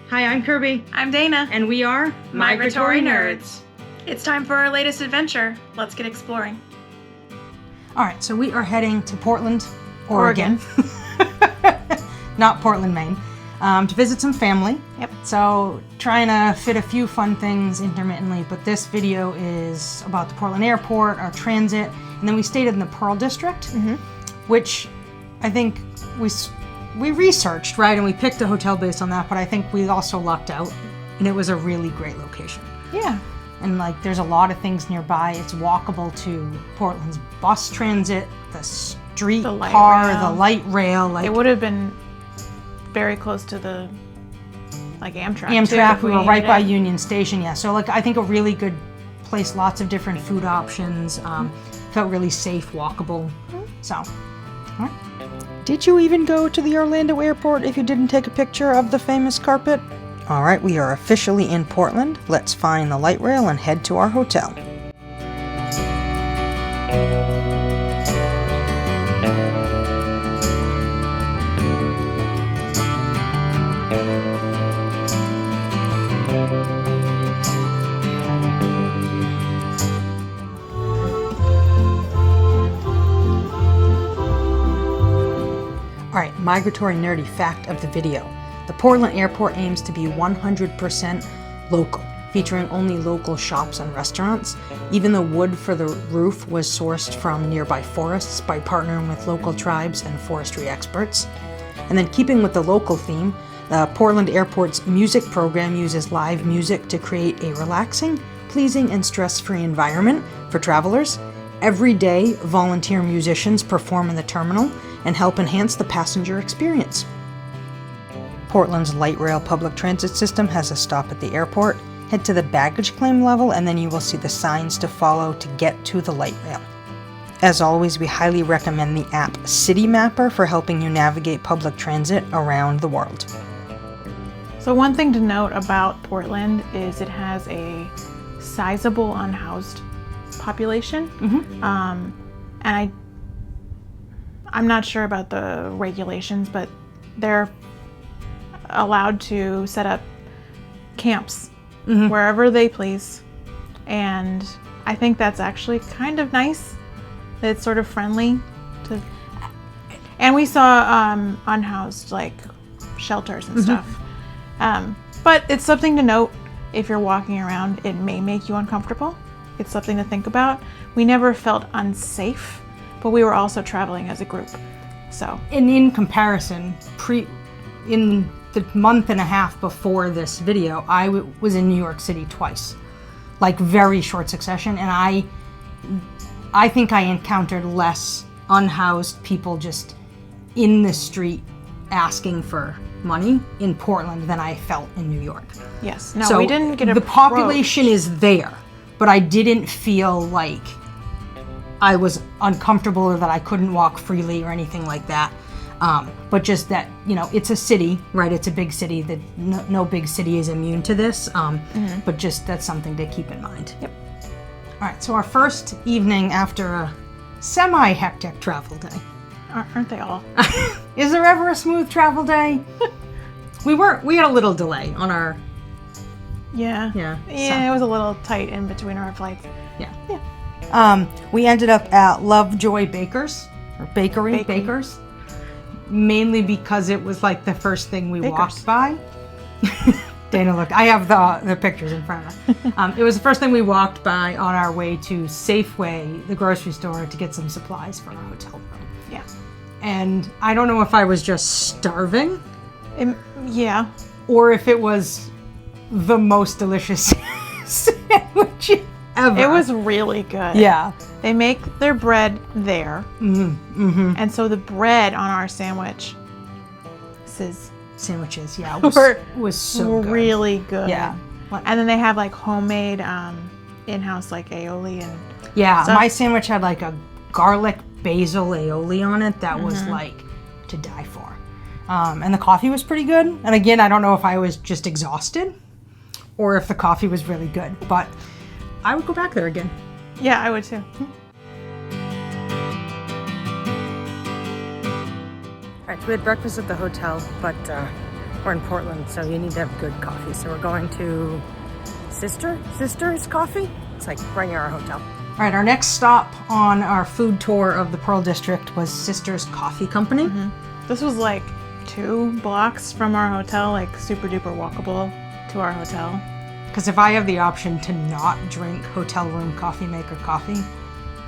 Hi, I'm Kirby. I'm Dana. And we are Migratory Nerds. It's time for our latest adventure. Let's get exploring. All right, so we are heading to Portland, Oregon. Not Portland, Maine, to visit some family. Yep. So trying to fit a few fun things intermittently, but this video is about the Portland airport, our transit, and then we stayed in the Pearl District, which I think we researched, right, and we picked a hotel based on that, but I think we also lucked out, and it was a really great location. Yeah. And like, there's a lot of things nearby. It's walkable to Portland's bus transit, the streetcar, the light rail. Like, it would have been very close to the Amtrak. Amtrak, we were right by Union Station, yeah. So like, I think a really good place, lots of different food options. Felt really safe, walkable. So, all right. Did you even go to the Orlando airport if you didn't take a picture of the famous carpet? All right, we are officially in Portland. Let's find the light rail and head to our hotel. All right, migratory nerdy fact of the video. The Portland airport aims to be 100% local, featuring only local shops and restaurants. Even the wood for the roof was sourced from nearby forests by partnering with local tribes and forestry experts. And then keeping with the local theme, the Portland airport's music program uses live music to create a relaxing, pleasing, and stress-free environment for travelers. Every day, volunteer musicians perform in the terminal and help enhance the passenger experience. Portland's light rail public transit system has a stop at the airport. Head to the baggage claim level and then you will see the signs to follow to get to the light rail. As always, we highly recommend the app City Mapper for helping you navigate public transit around the world. So one thing to note about Portland is it has a sizable unhoused population. And I'm not sure about the regulations, but they're allowed to set up camps wherever they please. And I think that's actually kind of nice. It's sort of friendly to, and we saw unhoused shelters and stuff. But it's something to note. If you're walking around, it may make you uncomfortable. It's something to think about. We never felt unsafe, but we were also traveling as a group. So, and in comparison, in the month and a half before this video, I was in New York City twice, like very short succession, and I think I encountered less unhoused people just in the street asking for money in Portland than I felt in New York. Yes. No, we didn't get the population is there, but I didn't feel like I was uncomfortable or that I couldn't walk freely or anything like that. But just that, it's a city, right? It's a big city. That no big city is immune to this. But just that's something to keep in mind. Yep. All right, so our first evening after a semi-hectic travel day. Aren't they all? Is there ever a smooth travel day? We had a little delay on our... Yeah. It was a little tight in between our flights. Yeah. We ended up at Lovejoy Bakers, or Bakers, mainly because it was like the first thing we walked by. Dana, look, I have the pictures in front of us. It was the first thing we walked by on our way to Safeway, the grocery store, to get some supplies for our hotel room. Yeah. And I don't know if I was just starving. Yeah. Or if it was the most delicious sandwich ever. It was really good. Yeah. They make their bread there. And so the bread on our sandwiches, yeah, was so good. Really good. Yeah. And then they have homemade in-house aioli and yeah, stuff. My sandwich had a garlic basil aioli on it that was to die for. And the coffee was pretty good. And again, I don't know if I was just exhausted or if the coffee was really good, but I would go back there again. Yeah, I would too. All right, so we had breakfast at the hotel, but we're in Portland, so you need to have good coffee. So we're going to Sister's Coffee. It's like right near our hotel. All right, our next stop on our food tour of the Pearl District was Sister's Coffee Company. Mm-hmm. This was like 2 blocks from our hotel, like super duper walkable to our hotel. Because if I have the option to not drink hotel room coffee maker coffee,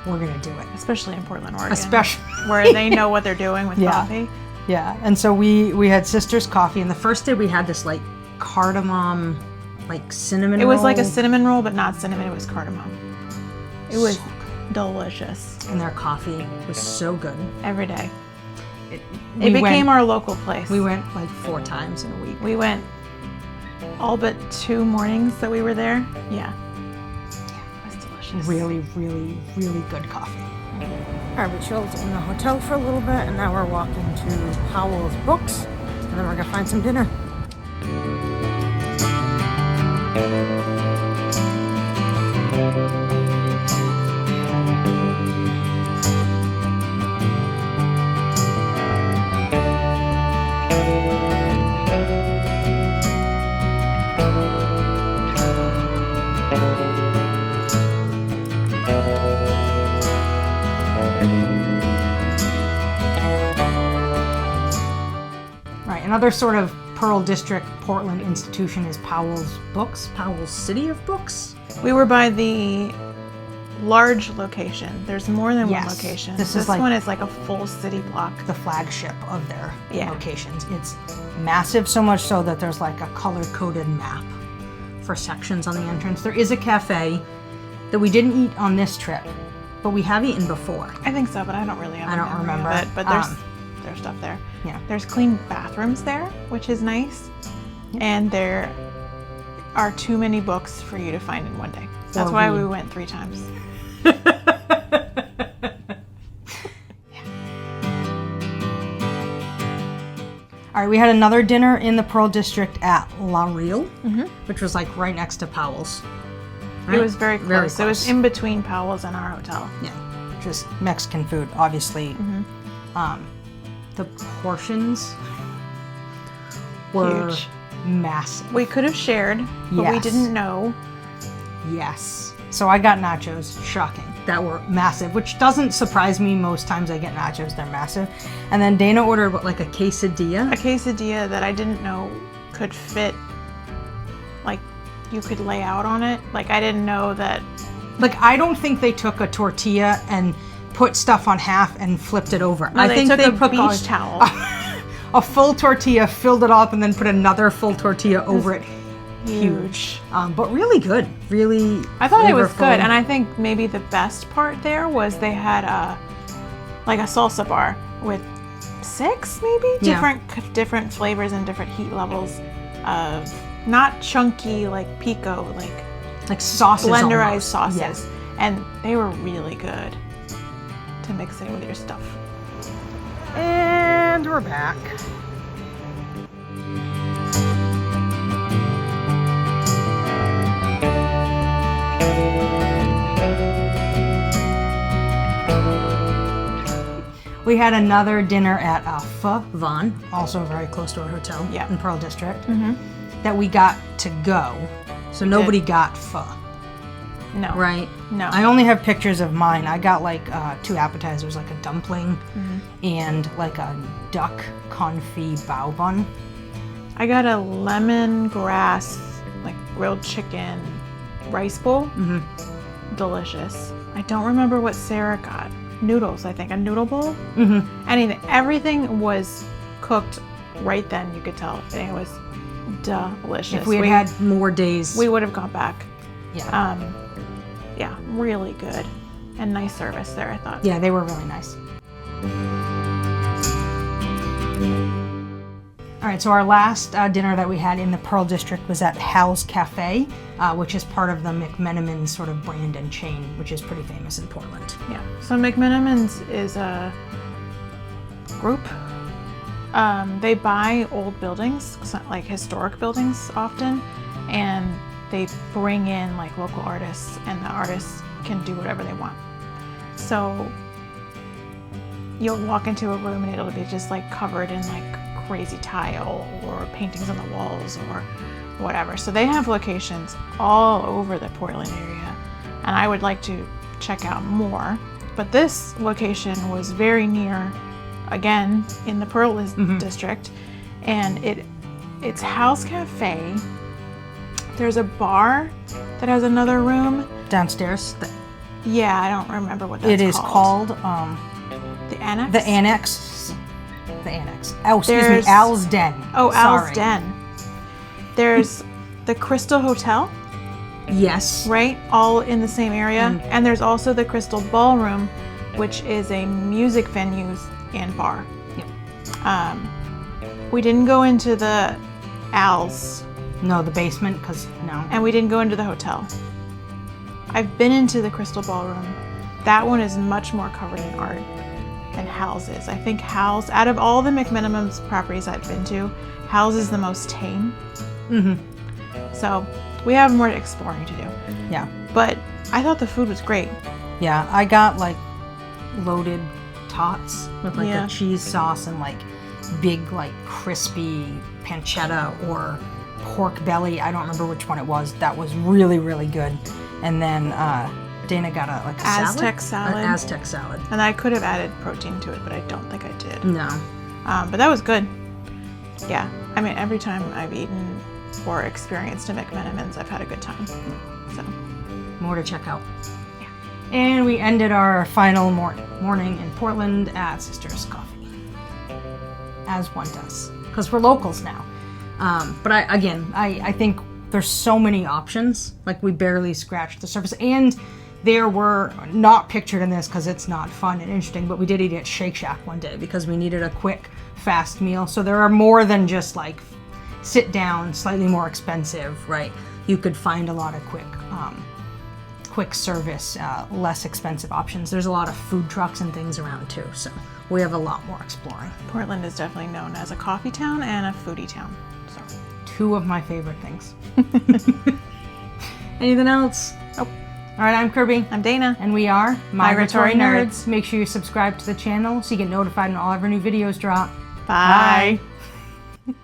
we're gonna do it. Especially in Portland, Oregon. Especially where they know what they're doing with coffee. Yeah, and so we had Sister's Coffee, and the first day we had this like cardamom, like cinnamon roll. It was like a cinnamon roll, but not cinnamon, it was cardamom. It was delicious. And their coffee was so good. Every day. It became our local place. We went like 4 times in a week. We went all but 2 mornings that we were there. Yeah. It was delicious. Really, really, really good coffee. All right, we chilled in the hotel for a little bit, and now we're walking to Powell's Books, and then we're gonna find some dinner. Another sort of Pearl District Portland institution is Powell's Books, Powell's City of Books. We were by the large location. There's more than one location. This one is like a full city block. The flagship of their locations. It's massive, so much so that there's like a color-coded map for sections on the entrance. There is a cafe that we didn't eat on this trip, but we have eaten before. I think so, but I don't really have I don't remember it. But there's stuff there. Yeah. There's clean bathrooms there, which is nice. Yeah. And there are too many books for you to find in one day. That's why we went 3 times. All right, we had another dinner in the Pearl District at La Real, which was like right next to Powell's. Right? It was very close. It was in between Powell's and our hotel. Yeah, just Mexican food, obviously. The portions were huge. Massive. We could have shared, but we didn't know. Yes. So I got nachos, shocking, that were massive, which doesn't surprise me. Most times I get nachos, they're massive. And then Dana ordered like a quesadilla. A quesadilla that I didn't know could fit, like you could lay out on it. Like I didn't know that. Like I don't think they took a tortilla and put stuff on half and flipped it over. No, I think they took a beach towel. A full tortilla, filled it up, and then put another full tortilla over it. Huge. But really good. Really I thought it was good, and I think maybe the best part there was they had like a salsa bar with 6 maybe different flavors and different heat levels of not chunky like pico, like sauces, blenderized sauces, and they were really good to mix in with your stuff. And we're back. We had another dinner at Pho Van, also very close to our hotel in Pearl District, that we got to go. So nobody got pho. No. Right? No. I only have pictures of mine. I got like 2 appetizers, like a dumpling and like a duck confit bao bun. I got a lemongrass, like grilled chicken rice bowl. Delicious. I don't remember what Sarah got. Noodles, I think. A noodle bowl? Anything. Everything was cooked right then, you could tell. It was delicious. If we had more days, we would have gone back. Yeah. Yeah, really good. And nice service there, I thought. Yeah, they were really nice. All right, so our last dinner that we had in the Pearl District was at Hal's Cafe, which is part of the McMenamins sort of brand and chain, which is pretty famous in Portland. Yeah, so McMenamins is a group. They buy old buildings, like historic buildings often, and they bring in like local artists, and the artists can do whatever they want. So you'll walk into a room and it'll be just like covered in like crazy tile or paintings on the walls or whatever. So they have locations all over the Portland area, and I would like to check out more. But this location was very near, again, in the Pearl district, and it's House Cafe. There's a bar that has another room Downstairs. Yeah, I don't remember what that's called. It is called the Annex? The Annex. The Annex. Oh, excuse There's- me, Al's Den. Oh, Sorry. Al's Den. There's the Crystal Hotel, Yes. right? All in the same area. And- And there's also the Crystal Ballroom, which is a music venue and bar. Yep. We didn't go into the Al's, No, the basement, because no. and we didn't go into the hotel. I've been into the Crystal Ballroom. That one is much more covered in art than Hal's is. I think Hal's, out of all the McMenamins properties I've been to, Hal's is the most tame. So we have more exploring to do. Yeah. But I thought the food was great. Yeah, I got like loaded tots with like Yeah. a cheese sauce and like big like crispy pancetta or pork belly. I don't remember which one it was. That was really, really good. And then Dana got a Aztec salad. An Aztec salad. And I could have added protein to it, but I don't think I did. No. But that was good. Yeah. I mean, every time I've eaten or experienced a McMenamins, I've had a good time. So, More to check out. Yeah. And we ended our final morning in Portland at Sister's Coffee. As one does. Because we're locals now. But I think there's so many options. Like, we barely scratched the surface. And there were, not pictured in this because it's not fun and interesting, but we did eat at Shake Shack one day because we needed a quick, fast meal. So there are more than just like sit down, slightly more expensive, right? You could find a lot of quick service, less expensive options. There's a lot of food trucks and things around too. So we have a lot more exploring. Portland is definitely known as a coffee town and a foodie town. So, Two of my favorite things. Anything else? Nope. All right, I'm Kirby. I'm Dana. And we are Migratory Nerds. Make sure you subscribe to the channel so you get notified when all of our new videos drop. Bye. Bye.